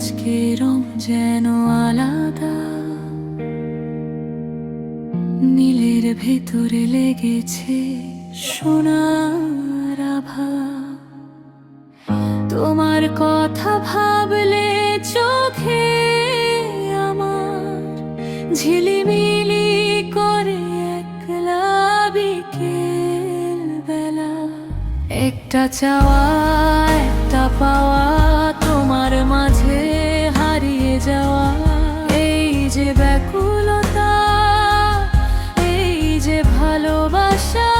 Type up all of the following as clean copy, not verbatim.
আজকে রং যেন আলাদা, নীলের ভেতরে লেগেছে সোনার আভা। তোমার কথা ভাবলে চোখে আমার ঝিলিমিলি করে একলা বিকেল বেলা। একটা চাওয়া একটা পাওয়া, তোমার মাঝে হারিয়ে যাওয়া। এই যে ব্যাকুলতা, এই যে ভালোবাসা,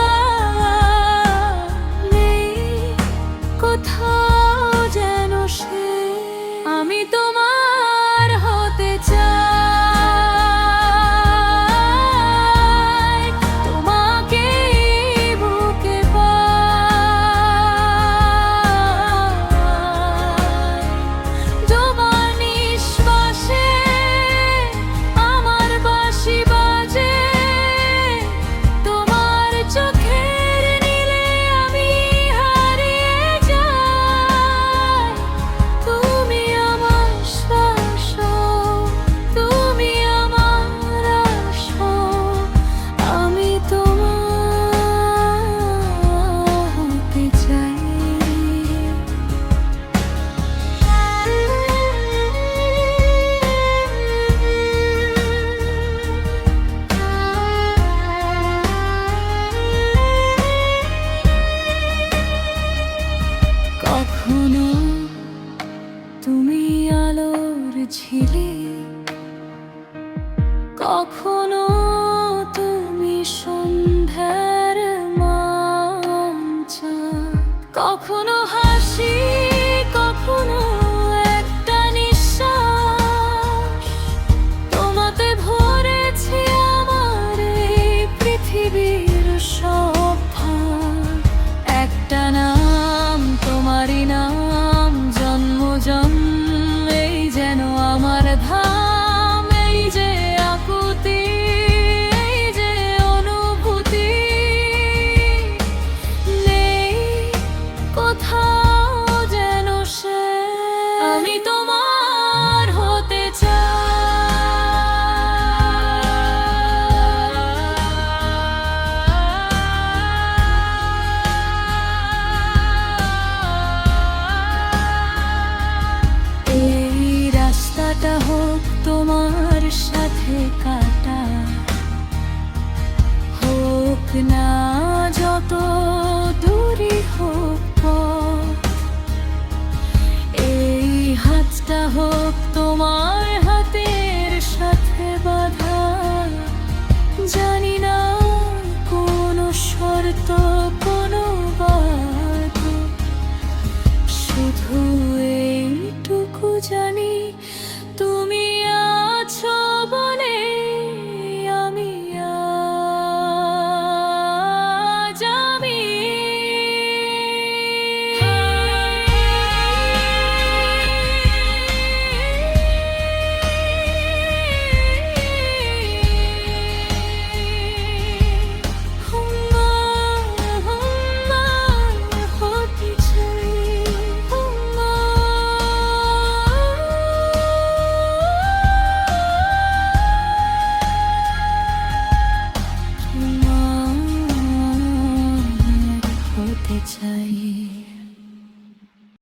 নেই কোথাও যেন সে। আমি তোমার হতে চাই, তোমাকে বুকে পাই। তোমার নিঃশ্বাসে আমার বাঁশি বাজে, তোমার চোখের নীলে আমি হারিয়ে যাই। তুমি আমার শ্বাস, তুমি আমার আশা, আমি তোমার হতে চাই। কখনো তুমি আলোর ঝিলিক, কখনো তুমি সন্ধ্যার মাঞ্চা। কখনো হাসি, কখনো একটা নিঃশ্বাস, তোমাতে ভরেছি আমার এই পৃথিবীর সব ভাগ। একটা নাম, তোমারই নাম, জন্ম জন্মেই যেন আমার ধাম। এই যে আকুতি, এই যে অনুভূতি, নেই কোথাও যেন সে। আমি তোমার হতে চাই। এই রাস্তাটা হোক তোমার সাথে কাটা, হোক না যত দূরই হোক পথ। এই হাতটা হোক তোমার হাতের সাথে বাঁধা, জানি না কোনো শর্ত, কোনো বাধা। শুধু এইটুকু জানি, তুমি আছো বলে আমি আজ আমি। হুম্মা হুম্মা হতে চাই, হুম্মা। তোমার হতে চাই।